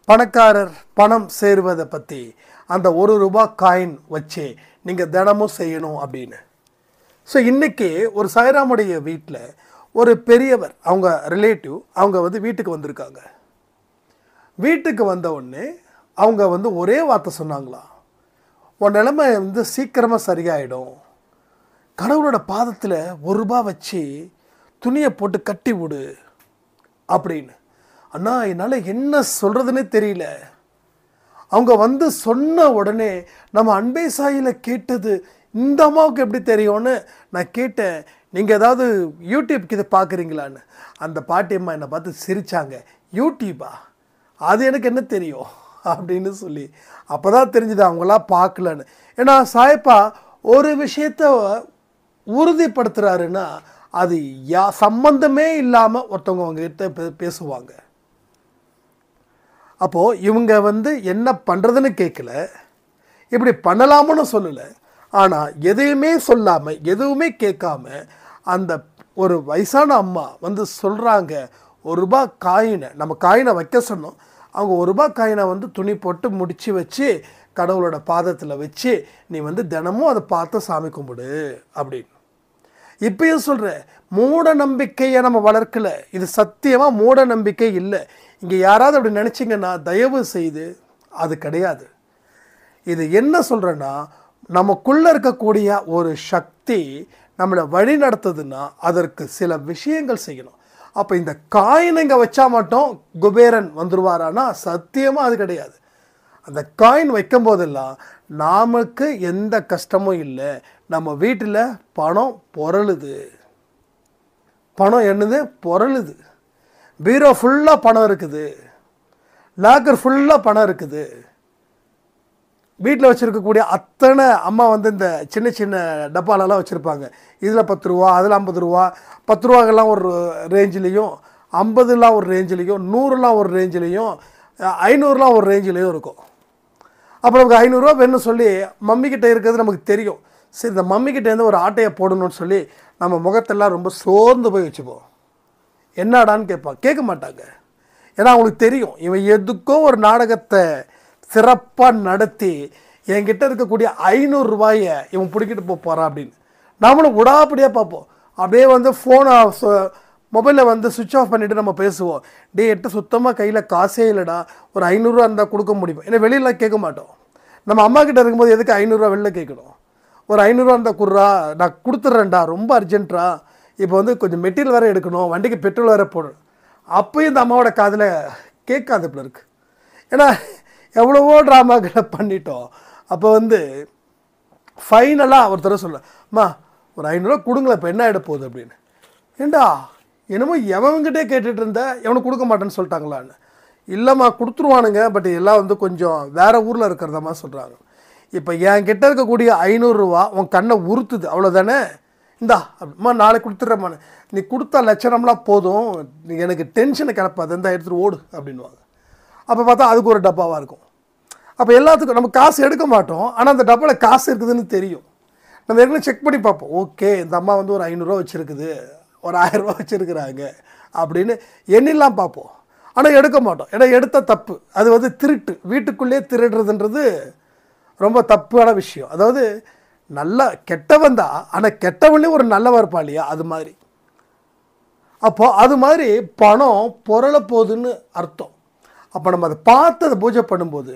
பணக்காரர் பணம் சேருவதை பற்றி. அந்த ₹1 காயின் வச்சு நீங்கள் தினமும் செய்யணும் அப்படின்னு. ஸோ இன்றைக்கி ஒரு சாய்ராமுடைய வீட்டில் ஒரு பெரியவர், அவங்க ரிலேட்டிவ், அவங்க வீட்டுக்கு வந்திருக்காங்க. வீட்டுக்கு வந்த உடனே அவங்க ஒரே வார்த்தை சொன்னாங்களாம், உன் நிலைமை சீக்கிரமாக சரியாயிடும், கடவுளோட பாதத்தில் ₹1 வச்சு துணியை போட்டு கட்டி விடு அப்படின்னு. அண்ணா, என்னால் என்ன சொல்கிறதுனே தெரியல. அவங்க சொன்ன உடனே நம்ம அன்பை சாயில் கேட்டது இந்த அம்மாவுக்கு எப்படி தெரியும்னு நான் கேட்டேன், நீங்கள் ஏதாவது யூடியூப்க்கு இதை பார்க்குறீங்களான்னு. அந்த பாட்டியம்மா என்னை பார்த்து சிரித்தாங்க. யூடியூப்பா? அது எனக்கு என்ன தெரியும் அப்படின்னு சொல்லி. அப்போ தான் தெரிஞ்சுது அவங்களாம் பார்க்கலன்னு. ஏன்னா சாயப்பா ஒரு விஷயத்தை உறுதிப்படுத்துகிறாருன்னா அது சம்பந்தமே இல்லாமல் ஒருத்தவங்க அவங்ககிட்ட பேசுவாங்க. அப்போது இவங்க என்ன பண்ணுறதுன்னு கேட்கல, இப்படி பண்ணலாமுன்னு சொல்லலை. ஆனால் எதையுமே சொல்லாமல் எதுவுமே கேட்காம அந்த ஒரு வயசான அம்மா சொல்கிறாங்க, ₹1 காயினை, நம்ம காயினை வைக்க சொன்னோம், அவங்க ₹1 காயினை துணி போட்டு முடித்து வச்சு கடவுளோட பாதத்தில் வச்சு நீ தினமும் அதை பார்த்து சாமி கும்பிடு அப்படின்னு. இப்பயும் சொல்கிறேன், மூட நம்பிக்கையை நம்ம வளர்க்கலை, இது சத்தியமாக மூட நம்பிக்கை இல்லை. இங்கே யாராவது அப்படி நினச்சிங்கன்னா தயவு செய்து அது கிடையாது. இது என்ன சொல்கிறேன்னா, நமக்குள்ளே இருக்கக்கூடிய ஒரு சக்தி நம்மளை வழி நடத்துதுன்னா அதற்கு சில விஷயங்கள் செய்யணும். அப்போ இந்த காயின் இங்கே வச்சா மட்டும் குபேரன் வந்துடுவாரானா சத்தியமாக அது கிடையாது. அந்த காயின் வைக்கும் போதெல்லாம் நமக்கு எந்த கஷ்டமும் இல்லை. நம்ம வீட்டில் பணம் பொருளுது. பணம் என்னது? பொருளுது. பீரோ ஃபுல்லாக பணம் இருக்குது, லாக்கர் ஃபுல்லாக பணம் இருக்குது. வீட்டில் வச்சுருக்கக்கூடிய அத்தனை அம்மா இந்த சின்ன சின்ன டப்பாலெல்லாம் வச்சுருப்பாங்க. இதில் ₹10, அதில் ₹50, ₹10 ஒரு ரேஞ்சிலையும், 50 ஒரு ரேஞ்சிலையும், 100 ஒரு ரேஞ்சிலையும், 500 ஒரு ரேஞ்சிலையும் இருக்கும். அப்புறம் நமக்கு ₹500 வேணும்னு சொல்லி மம்மிக்கிட்ட இருக்கிறது நமக்கு தெரியும். சரி, இந்த மம்மிக்கிட்டேருந்து ஒரு ஆட்டையை போடணும்னு சொல்லி நம்ம முகத்தெல்லாம் ரொம்ப சோர்ந்து போய் வச்சுப்போம். என்னடான்னு கேட்பான். கேட்க மாட்டாங்க. ஏன்னா அவங்களுக்கு தெரியும் இவன் எதுக்கோ ஒரு நாடகத்தை சிறப்பாக நடத்தி என்கிட்ட இருக்கக்கூடிய ₹500 இவன் பிடிக்கிட்டு போகிறான் அப்படின்னு. நம்மளும் உடாப்படியாக பார்ப்போம். அப்படியே ஃபோனை மொபைலில் சுவிட்ச் ஆஃப் பண்ணிவிட்டு நம்ம பேசுவோம். என்கிட்ட சுத்தமாக கையில் காசே இல்லைடா, ஒரு ₹500 இருந்தால் கொடுக்க முடியும். ஏன்னா வெளியில் கேட்க மாட்டோம். நம்ம அம்மா கிட்ட இருக்கும்போது எதுக்கு ₹500 வெளில கேட்கணும்? ஒரு ₹500 இருந்தால் குடுறா, நான் கொடுத்துட்றேன்டா, ரொம்ப அர்ஜென்ட்ரா, இப்போ கொஞ்சம் மெட்டீரியல் வேறு எடுக்கணும், வண்டிக்கு பெட்ரோல் வேறு போடணும். அப்போயும் இந்த அம்மாவோட காதில் கேட்காது இப்படி இருக்குது. ஏன்னா எவ்வளவோ ட்ராமாக்களை பண்ணிட்டோம். அப்போ ஃபைனலாக ஒருத்தர் சொல்ல, அம்மா ஒரு 500 ரூபா கொடுங்களேன், இப்போ என்ன ஆகிட போகுது அப்படின்னு. ஏண்டா என்னமோ எவன்கிட்டே கேட்டுட்டு இருந்த, எவனுக்கு கொடுக்க மாட்டேன்னு சொல்லிட்டாங்களான்னு. இல்லைம்மா கொடுத்துருவானுங்க, பட் எல்லாம் வந்து கொஞ்சம் வேறு ஊரில் இருக்கிறதம்மா சொல்கிறாங்க. இப்போ என் கிட்டே இருக்கக்கூடிய 500 ரூபா உன் கண்ணை உறுத்துது, அவ்வளோதானே, இந்தா அப்படிமா நாளைக்கு கொடுத்துட்றேம்மான்னு. நீ கொடுத்த லட்சணம்லாம் போதும், நீ எனக்கு டென்ஷனை கிளப்பாது, இந்த எடுத்துகிட்டு ஓடு அப்படின்வாங்க. அப்போ பார்த்தா அதுக்கு ஒரு டப்பாவாக இருக்கும். அப்போ எல்லாத்துக்கும் நம்ம காசு எடுக்க மாட்டோம், ஆனால் அந்த டப்பாவில் காசு இருக்குதுன்னு தெரியும். நம்ம ஏற்கனவே செக் பண்ணி பார்ப்போம், ஓகே இந்த அம்மா வந்து ஒரு 500 ரூபா வச்சுருக்குது, ஒரு 1000 ரூபா வச்சுருக்குறாங்க அப்படின்னு எண்ணிலாம் பார்ப்போம். ஆனால் எடுக்க மாட்டோம், ஏன்னா எடுத்த தப்பு, அது வந்து திருட்டு, வீட்டுக்குள்ளேயே திருடுறதுன்றது ரொம்ப தப்பான விஷயம். அதாவது நல்லா கெட்டவன் தான், ஆனால் கெட்டவன்லேயும் ஒரு நல்லவன் இருப்பான் இல்லையா, அது மாதிரி. அப்போ அது மாதிரி பணம் பொருளை போகுதுன்னு அர்த்தம். அப்போ நம்ம அதை பார்த்து அதை பூஜை பண்ணும்போது,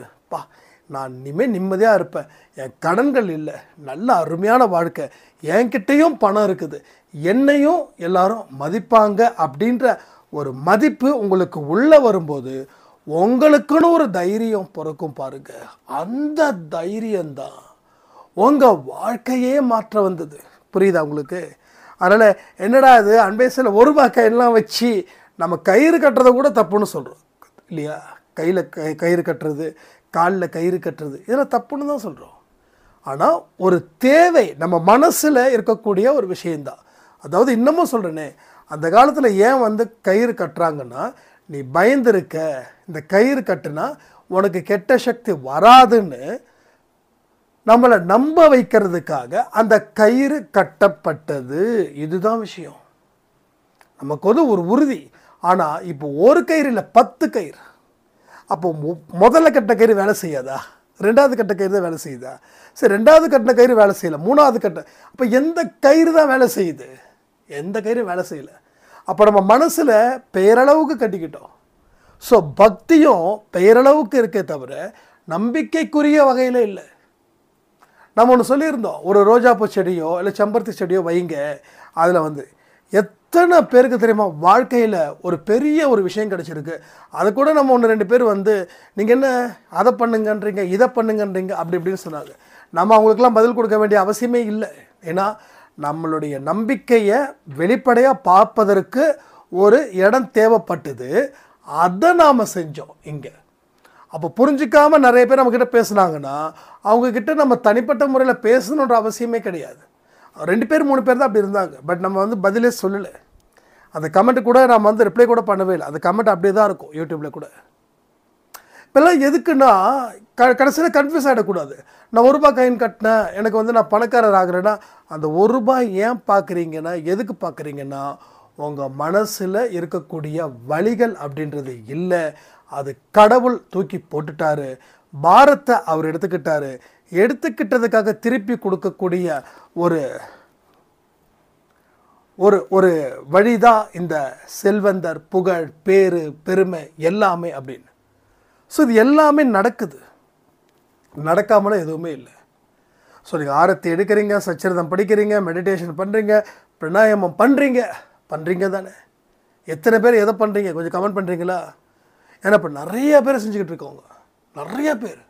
நான் இனிமேல் நிம்மதியாக இருப்பேன், என் கடன்கள் இல்லை, நல்ல அருமையான வாழ்க்கை, என்கிட்டையும் பணம் இருக்குது, என்னையும் எல்லாரும் மதிப்பாங்க அப்படின்ற ஒரு மதிப்பு உங்களுக்கு உள்ளே வரும்போது உங்களுக்குன்னு ஒரு தைரியம் பிறக்கும் பாருங்க. அந்த தைரியம்தான் உங்கள் வாழ்க்கையே மாற்ற வந்தது. புரியுதா உங்களுக்கு? அதனால் என்னடா இது அன்பேசில் ஒரு ரூபாய் எல்லாம் வச்சு நம்ம கயிறு கட்டுறதை கூட தப்புன்னு சொல்கிறோம் இல்லையா? கையில் கயிறு கட்டுறது, காலில் கயிறு கட்டுறது, இதெல்லாம் தப்புன்னு தான் சொல்கிறோம். ஆனால் ஒரு தேவை நம்ம மனசில் இருக்கக்கூடிய ஒரு விஷயந்தான். அதாவது இன்னமும் சொல்கிறேனே, அந்த காலத்தில் ஏன் வந்து கயிறு கட்டுறாங்கன்னா, நீ பயந்துருக்க, இந்த கயிறு கட்டுனா உனக்கு கெட்ட சக்தி வராதுன்னு நம்மளை நம்ப வைக்கிறதுக்காக அந்த கயிறு கட்டப்பட்டது. இதுதான் விஷயம். நமக்கு வந்து ஒரு உறுதி. ஆனால் இப்போ ஒரு கயிறு இல்லை, 10 கயிறு. அப்போ முதல்ல கட்டின கயிறு வேலை செய்யாதா? 2வது கட்ட கயிறு தான் வேலை செய்யுதா? சரி, 2வது கட்டின கயிறு வேலை செய்யலை, 3வது கட்ட, அப்போ எந்த கயிறு தான் வேலை செய்யுது? எந்த கயிறு வேலை செய்யலை. அப்போ நம்ம மனசில் பெயரளவுக்கு கட்டிக்கிட்டோம். ஸோ பக்தியும் பெயரளவுக்கு இருக்கே தவிர நம்பிக்கைக்குரிய வகையில் இல்லை. நம்ம ஒன்று சொல்லியிருந்தோம், ஒரு ரோஜாப்பூ செடியோ இல்லை செம்பருத்தி செடியோ வைங்க, அதில் வந்து எத்தனை பேருக்கு தெரியுமா வாழ்க்கையில் ஒரு பெரிய ஒரு விஷயம் கிடச்சிருக்கு. அதை கூட நம்ம 1-2 பேர் வந்து நீங்கள் என்ன அதை பண்ணுங்கன்றீங்க, இதை பண்ணுங்கன்றீங்க, அப்படி இப்படின்னு சொன்னாங்க. நம்ம அவங்களுக்கெல்லாம் பதில் கொடுக்க வேண்டிய அவசியமே இல்லை. ஏன்னா நம்மளுடைய நம்பிக்கையை வெளிப்படையாக பார்ப்பதற்கு ஒரு இடம் தேவைப்பட்டது, அதை நாம் செஞ்சோம் இங்கே. அப்போ புரிஞ்சிக்காமல் நிறைய பேர் நம்மக்கிட்ட பேசுனாங்கன்னா அவங்கக்கிட்ட நம்ம தனிப்பட்ட முறையில் பேசணுன்ற அவசியமே கிடையாது. 2 பேர் 3 பேர் தான் அப்படி இருந்தாங்க. பட் நம்ம வந்து பதிலே சொல்லலை. அந்த கமெண்ட்டு கூட நம்ம வந்து ரிப்ளை கூட பண்ணவே இல்லை. அந்த கமெண்ட் அப்படியே தான் இருக்கும் யூடியூப்பில் கூட. இப்போல்லாம் எதுக்குன்னா கடைசியில் கன்ஃபியூஸ் ஆகிடக்கூடாது. நான் 1 ரூபாய் காயின் கட்டினேன், எனக்கு வந்து நான் பணக்காரர் ஆகிறேன்னா, அந்த 1 ரூபாய் ஏன் பார்க்குறீங்கன்னா, எதுக்கு பார்க்குறீங்கன்னா, உங்கள் மனசில் இருக்கக்கூடிய வழிகள் அப்படின்றது இல்லை, அது கடவுள் தூக்கி போட்டுட்டாரு, பாரத்தை அவர் எடுத்துக்கிட்டாரு. எடுத்துக்கிட்டதுக்காக திருப்பி கொடுக்கக்கூடிய ஒரு ஒரு ஒரு வழிதான் இந்த செல்வந்தர், புகழ், பேரு, பெருமை எல்லாமே அப்படின்னு. ஸோ இது எல்லாமே நடக்குது, நடக்காமலாம் எதுவுமே இல்லை. ஸோ நீங்கள் ஆரத்தி எடுக்கிறீங்க, சச்சரிதம் படிக்கிறீங்க, மெடிடேஷன் பண்ணுறீங்க, பிராணாயாமம் பண்ணுறீங்க தானே? எத்தனை பேர் எதை பண்ணுறீங்க கொஞ்சம் கமெண்ட் பண்ணுறீங்களா? ஏன்னா இப்போ நிறைய பேர் செஞ்சுக்கிட்டு இருக்கோங்க, நிறைய பேர்.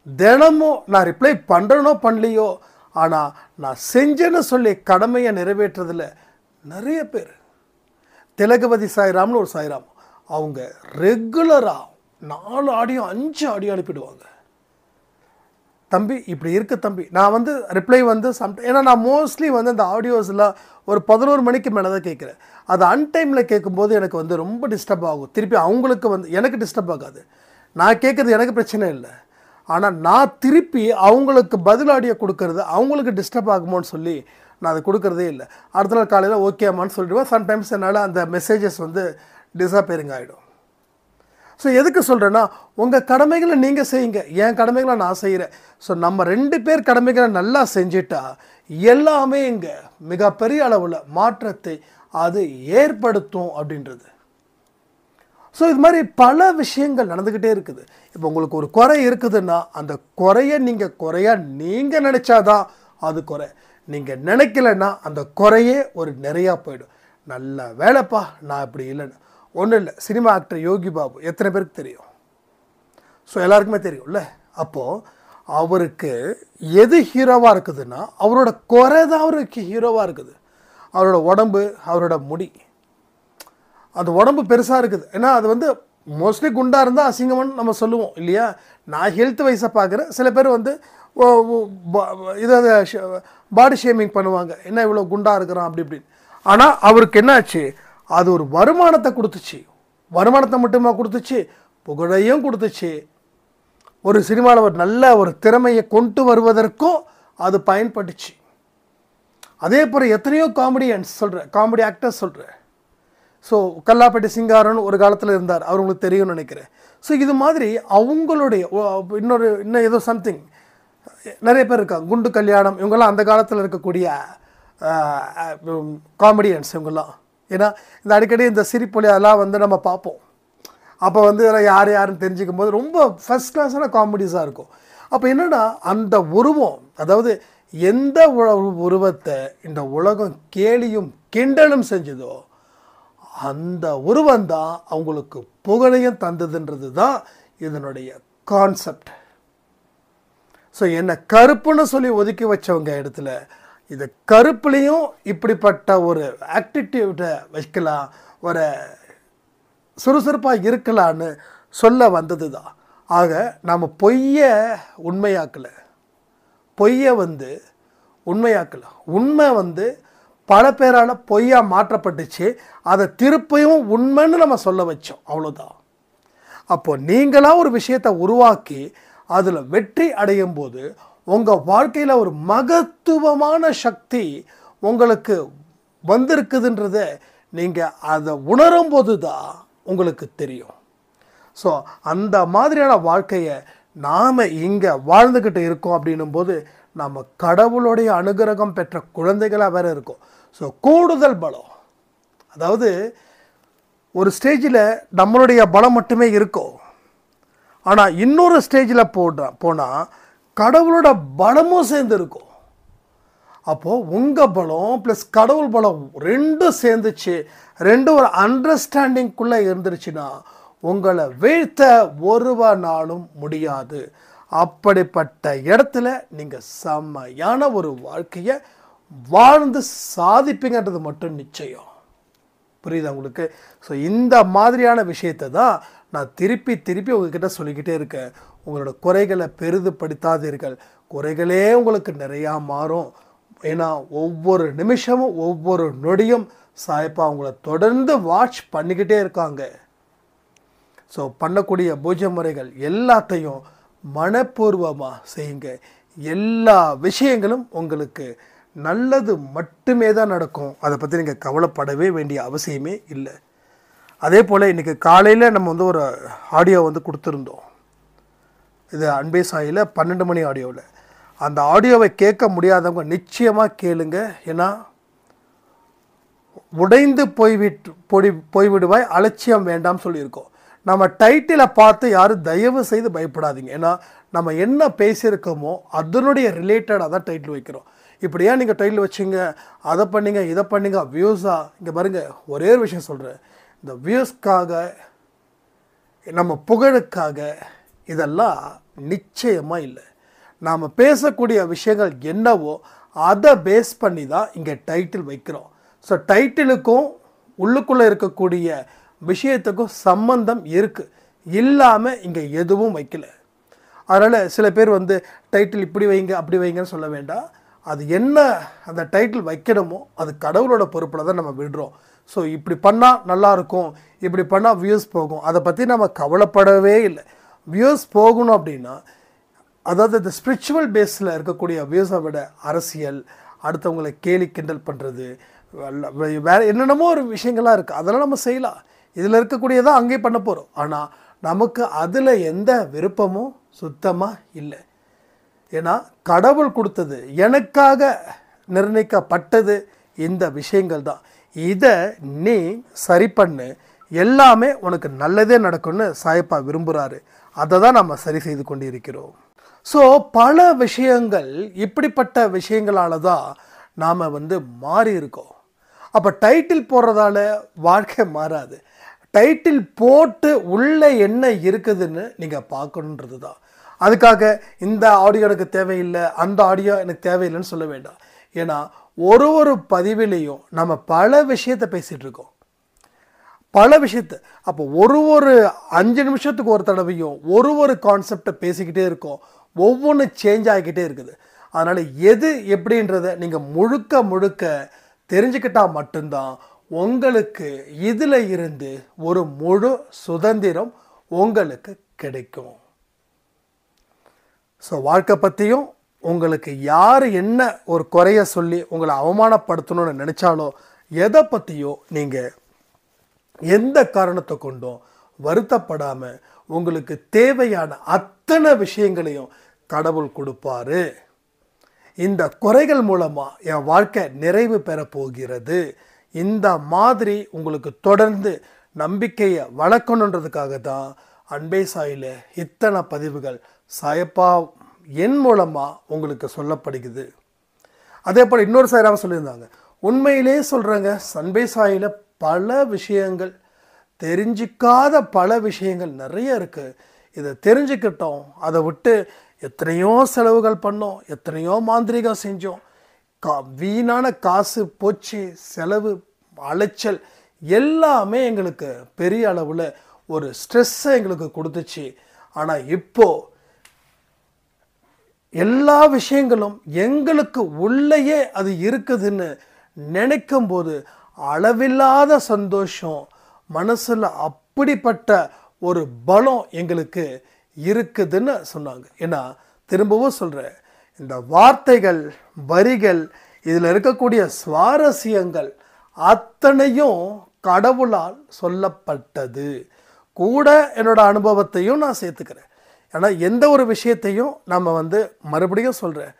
தினமும் நான் ரிப்ளை பண்ணுறனோ பண்ணலையோ, ஆனால் நான் செஞ்சேன்னு சொல்லி கடமையை நிறைவேற்றுறதில் நிறைய பேர். திலகவதி சாய்ராம்னு ஒரு சாய்ராம், அவங்க ரெகுலராக 4 ஆடியோ 5 ஆடியோ அனுப்பிடுவாங்க. தம்பி இப்படி இருக்கு தம்பி, நான் வந்து ரிப்ளை வந்து ஏன்னா நான் மோஸ்ட்லி வந்து அந்த ஆடியோஸ்லாம் ஒரு 11 மணிக்கு மேலே தான் கேட்குறேன். அது அன்டைமில் கேட்கும்போது எனக்கு வந்து ரொம்ப டிஸ்டர்ப் ஆகும். திருப்பி அவங்களுக்கு வந்து எனக்கு டிஸ்டர்ப் ஆகாது, நான் கேட்குறது எனக்கு பிரச்சனை இல்லை. ஆனால் நான் திருப்பி அவங்களுக்கு பதில் ஆடியோ கொடுக்கறது அவங்களுக்கு டிஸ்டர்ப் ஆகுமோன்னு சொல்லி நான் அதை கொடுக்குறதே இல்லை. அடுத்த நாள் காலையில் ஓகேம்மான்னு சொல்லிடுவேன். சம்டைம்ஸ் என்னால் அந்த மெசேஜஸ் வந்து டிஸப்பியரிங் ஆகிடும். ஸோ எதுக்கு சொல்கிறேன்னா, உங்கள் கடமைகளை நீங்கள் செய்யுங்க, என் கடமைகளை நான் செய்கிறேன். ஸோ நம்ம 2 பேர் கடமைகளை நல்லா செஞ்சிட்டா எல்லாமே இங்கே மிகப்பெரிய அளவில் மாற்றத்தை அது ஏற்படுத்தும் அப்படின்றது. ஸோ இது மாதிரி பல விஷயங்கள் நடந்துக்கிட்டே இருக்குது. இப்போ உங்களுக்கு ஒரு குறை இருக்குதுன்னா அந்த குறையை நீங்கள் நினச்சாதான் அது குறை. நீங்கள் நினைக்கலைன்னா அந்த குறையே ஒரு நிறையா போயிடும். நல்ல வேலைப்பா நான் இப்படி இல்லைன்னு. ஒன்றும் இல்லை, சினிமா ஆக்டர் யோகி பாபு எத்தனை பேருக்கு தெரியும்? ஸோ எல்லாருக்குமே தெரியும்ல. அப்போது அவருக்கு எது ஹீரோவாக இருக்குதுன்னா அவரோட குறை தான் அவருக்கு ஹீரோவாக இருக்குது. அவரோட உடம்பு, அவரோட முடி. அந்த உடம்பு பெருசாக இருக்குது. ஏன்னா அது வந்து மோஸ்ட்லி குண்டாக இருந்தால் அசிங்கம்னு நம்ம சொல்லுவோம் இல்லையா. நான் ஹெல்த் வைஸை பார்க்குறேன். சில பேர் வந்து இதை பாடி ஷேமிங் பண்ணுவாங்க, என்ன இவ்வளோ குண்டாக இருக்கிறான் அப்படி இப்படின்னு. ஆனால் அவருக்கு என்னாச்சு, அது ஒரு வருமானத்தை கொடுத்துச்சு. வருமானத்தை மட்டுமா கொடுத்துச்சு, புகழையும் கொடுத்துச்சு. ஒரு சினிமாவில் ஒரு நல்ல ஒரு திறமையை கொண்டு வருவதற்கும் அது பயன்பட்டுச்சு. அதே போல் எத்தனையோ காமெடியன்ஸ் சொல்கிறேன், காமெடி ஆக்டர்ஸ் சொல்கிறேன். ஸோ கல்லாப்பட்டி சிங்காரன் ஒரு காலத்தில் இருந்தார், அவர் உங்களுக்கு தெரியும்னு நினைக்கிறேன். ஸோ இது மாதிரி அவங்களுடைய இன்னும் ஏதோ சம்திங் நிறைய பேர் இருக்காங்க. குண்டு கல்யாணம், இவங்கெல்லாம் அந்த காலத்தில் இருக்கக்கூடிய காமெடியன்ஸ் இவங்கெல்லாம். ஏன்னா இந்த அடிக்கடி இந்த சிரிப்பொலி அதெல்லாம் வந்து நம்ம பார்ப்போம். அப்போ வந்து இதெல்லாம் யார் யாருன்னு தெரிஞ்சுக்கும் போது ரொம்ப ஃபஸ்ட் கிளாஸான காமெடிஸாக இருக்கும். அப்போ என்னென்னா அந்த உருவம், அதாவது எந்த உருவத்தை இந்த உலகம் கேலியும் கிண்டலும் செஞ்சதோ அந்த உருவந்தான் அவங்களுக்கு புகழையும் தந்ததுன்றது தான் இதனுடைய கான்செப்ட். ஸோ என்ன கருப்புன்னு சொல்லி ஒதுக்கி வச்சவங்க இடத்துல இது கருப்புலேயும் இப்படிப்பட்ட ஒரு ஆக்டிவிட்டியை வைக்கலாம், ஒரு சுறுசுறுப்பாக இருக்கலான்னு சொல்ல வந்தது தான். ஆக நம்ம பொய்யை உண்மையாக்கலை, பொய்யை வந்து உண்மையாக்கலை. உண்மை வந்து பல பேரால் பொய்யா மாற்றப்பட்டுச்சு. அதை திருப்பியும் உண்மைன்னு நம்ம சொல்ல வச்சோம், அவ்வளோதான். அப்போது நீங்களாக ஒரு விஷயத்தை உருவாக்கி அதில் வெற்றி அடையும் போது உங்கள் வாழ்க்கையில் ஒரு மகத்துவமான சக்தி உங்களுக்கு வந்திருக்குதுன்றத நீங்கள் அதை உணரும் போது தான் உங்களுக்கு தெரியும். ஸோ அந்த மாதிரியான வாழ்க்கையை நாம் இங்கே வாழ்ந்துக்கிட்டு இருக்கோம் அப்படின்னும் போது நம்ம கடவுளுடைய அனுகிரகம் பெற்ற குழந்தைகளாக வேறு இருக்கும். ஸோ கூடுதல் பலம், அதாவது ஒரு நம்மளுடைய பலம் மட்டுமே இருக்கும். ஆனால் இன்னொரு ஸ்டேஜில் போனால் கடவுளோட பலமும் சேர்ந்து இருக்கும். அப்போது உங்கள் பலம் ப்ளஸ் கடவுள் பலம் ரெண்டும் சேர்ந்துச்சு, ரெண்டும் ஒரு அண்டர்ஸ்டாண்டிங்குள்ளே இருந்துருச்சுன்னா உங்களை வீழ்த்த ஒருவனாலும் முடியாது. அப்படிப்பட்ட இடத்துல நீங்கள் செம்மையான ஒரு வாழ்க்கையை வாழ்ந்து சாதிப்பீங்கன்றது மட்டும் நிச்சயம். புரியுதா உங்களுக்கு? ஸோ இந்த மாதிரியான விஷயத்தை தான் நான் திருப்பி திருப்பி உங்ககிட்ட சொல்லிக்கிட்டே இருக்கேன். உங்களோட குறைகளை பெரிதுபடுத்தாதீர்கள். குறைகளே உங்களுக்கு நிறையா மாறும். ஏன்னா ஒவ்வொரு நிமிஷமும் ஒவ்வொரு நொடியும் சாயப்பா உங்களை தொடர்ந்து வாட்ச் பண்ணிக்கிட்டே இருக்காங்க. ஸோ பண்ணக்கூடிய பூஜை முறைகள் எல்லாத்தையும் மனப்பூர்வமாக செய்யுங்க. எல்லா விஷயங்களும் உங்களுக்கு நல்லது மட்டுமே தான் நடக்கும். அதை பற்றி நீங்கள் கவலைப்படவே வேண்டிய அவசியமே இல்லை. அதே போல் இன்றைக்கி காலையில் நம்ம வந்து ஒரு ஆடியோ வந்து கொடுத்துருந்தோம். இது அன்பே சாயில 12 மணி ஆடியோவில். அந்த ஆடியோவை கேட்க முடியாதவங்க நிச்சயமாக கேளுங்க. ஏன்னா உடைந்து போய்விடுவாய் அலட்சியம் வேண்டாம் சொல்லியிருக்கோம். நம்ம டைட்டிலை பார்த்து யாரும் தயவு செய்து பயப்படாதீங்க. ஏன்னா நம்ம என்ன பேசியிருக்கோமோ அதனுடைய ரிலேட்டடாக தான் டைட்டில் வைக்கிறோம். இப்படியா நீங்கள் டைட்டில் வச்சிங்க, அதை பண்ணிங்க, இதை பண்ணிங்க, வியூஸாக. இங்கே பாருங்கள், ஒரே ஒரு விஷயம் சொல்கிறேன். இந்த வியூஸ்க்காக, நம்ம புகழுக்காக இதெல்லாம் நிச்சயமாக இல்லை. நாம் பேசக்கூடிய விஷயங்கள் என்னவோ அதை பேஸ் பண்ணி தான் இங்கே டைட்டில் வைக்கிறோம். ஸோ டைட்டிலுக்கும் உள்ளுக்குள்ளே இருக்கக்கூடிய விஷயத்துக்கும் சம்பந்தம் இருக்குது, இல்லாமல் இங்கே எதுவும் வைக்கல. அதனால் சில பேர் வந்து டைட்டில் இப்படி வைங்க அப்படி வைங்கன்னு சொல்ல வேண்டாம். அது என்ன அந்த டைட்டில் வைக்கணுமோ அது கடவுளோட பொறுப்பில் தான் நம்ம விடுறோம். ஸோ இப்படி பண்ணால் நல்லாயிருக்கும், இப்படி பண்ணால் வியூஸ் போகும், அதை பற்றி நம்ம கவலைப்படவே இல்லை. வியூஸ் போகணும் அப்படின்னா, அதாவது இந்த ஸ்பிரிச்சுவல் பேஸில் இருக்கக்கூடிய வியூஸை விட அரசியல், அடுத்தவங்களை கேலி கிண்டல் பண்ணுறது, வேறு என்னென்னமோ ஒரு விஷயங்கள்லாம் இருக்குது, அதெல்லாம் நம்ம செய்யலாம். இதில் இருக்கக்கூடியதான் அங்கேயே பண்ண போகிறோம். ஆனால் நமக்கு அதில் எந்த விருப்பமும் சுத்தமாக இல்லை. ஏன்னா கடவுள் கொடுத்தது, எனக்காக நிர்ணயிக்கப்பட்டது இந்த விஷயங்கள் தான். இதை நீ சரி பண்ணு, எல்லாமே உனக்கு நல்லதே நடக்கும்னு சாயப்பா விரும்புகிறாரு. அதை தான் நம்ம சரி செய்து கொண்டு இருக்கிறோம். ஸோ பல விஷயங்கள் இப்படிப்பட்ட விஷயங்களால் தான் நாம் வந்து மாறி இருக்கோம். அப்போ டைட்டில் போடுறதால வாழ்க்கை மாறாது. டைட்டில் போட்டு உள்ளே என்ன இருக்குதுன்னு நீங்கள் பார்க்கணுன்றது தான். அதுக்காக இந்த ஆடியோ எனக்கு தேவையில்லை, அந்த ஆடியோ எனக்கு தேவையில்லைன்னு சொல்ல வேண்டாம். ஏன்னா ஒரு பதிவிலையும் நம்ம பல விஷயத்தை பேசிகிட்டு இருக்கோம், பல விஷயத்தை. அப்போ ஒரு 5 நிமிஷத்துக்கு ஒரு தடவையும் ஒரு கான்செப்டை பேசிக்கிட்டே இருக்கோம், ஒவ்வொன்று சேஞ்ச் ஆகிக்கிட்டே இருக்குது. அதனால் எது எப்படின்றத நீங்கள் முழுக்க தெரிஞ்சுக்கிட்டால் மட்டும்தான் உங்களுக்கு இதில் இருந்து ஒரு முழு சுதந்திரம் உங்களுக்கு கிடைக்கும். ஸோ வாழ்க்கை பற்றியும் உங்களுக்கு யார் என்ன ஒரு குறைய சொல்லி உங்களை அவமானப்படுத்தணும்னு நினச்சாலோ, எதை பற்றியோ நீங்கள் எந்த காரணத்தை கொண்டும் வருத்தப்படாமல் உங்களுக்கு தேவையான அத்தனை விஷயங்களையும் கடவுள் கொடுப்பாரு. இந்த குறைகள் மூலமாக என் வாழ்க்கை நிறைவு பெற போகிறது. இந்த மாதிரி உங்களுக்கு தொடர்ந்து நம்பிக்கையை வளர்க்கணுன்றதுக்காக தான் அன்பே சாயில இத்தனை பதிவுகள் சாயப்பா என் மூலமாக உங்களுக்கு சொல்லப்படுகிறது. அதே போல் இன்னொரு சாயிராம சொல்லியிருந்தாங்க, உண்மையிலே சொல்கிறாங்க, அன்பே சாயில பல விஷயங்கள் தெரிஞ்சிக்காத பல விஷயங்கள் நிறைய இருக்குது. இதை தெரிஞ்சுக்கிட்டோம், அதை விட்டு எத்தனையோ செலவுகள் பண்ணோம், எத்தனையோ மாந்திரிகம் செஞ்சோம், வீணான காசு போச்சு, செலவு அலைச்சல் எல்லாமே எங்களுக்கு பெரிய அளவில் ஒரு ஸ்ட்ரெஸ்ஸை எங்களுக்கு கொடுத்துச்சு. ஆனால் இப்போது எல்லா விஷயங்களும் எங்களுக்கு உள்ளேயே அது இருக்குதுன்னு நினைக்கும் போது அளவில்லாத சந்தோஷம், மனசில் அப்படிப்பட்ட ஒரு பலம் எங்களுக்கு இருக்குதுன்னு சொன்னாங்க. ஏன்னா திரும்பவும் சொல்கிறேன், இந்த வார்த்தைகள் வரிகள் இதில் இருக்கக்கூடிய சுவாரஸ்யங்கள் அத்தனையும் கடவுளால் சொல்லப்பட்டது. கூட என்னோட அனுபவத்தையும் நான் சேர்த்துக்கிறேன். ஏன்னா எந்த ஒரு விஷயத்தையும் நம்ம மறுபடியும் சொல்கிறேன்,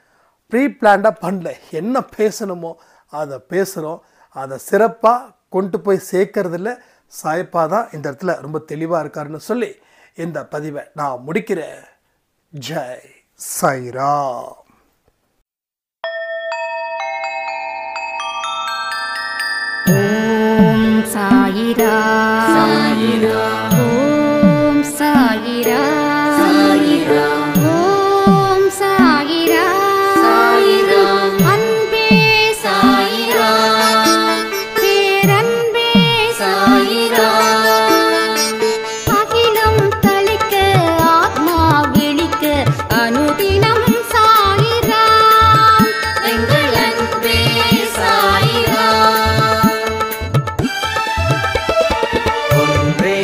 ப்ரீ பிளான்டாக பண்ணல. என்ன பேசணுமோ அதை பேசுகிறோம், அதை சிறப்பாக கொண்டு போய் சேர்க்கறதில்ல. சாயப்பா தான் இந்த இடத்துல ரொம்ப தெளிவாக இருக்காருன்னு சொல்லி இந்த பதிவை நான் முடிக்கிறேன். ஜெய் சாய்ராம். ஓம் சாயிரா சாயிரா ஓம் சாயிரா சாயிரா ஓம் சாயிரா சாயிரா அன்பே சாயிரா பேரன்பே சாயிரா அகிலம் தளிக்க ஆத்மா விழிக்க அனுதினம் சாயிரா எங்கள் அன்பே சாயிரா ஒன்றே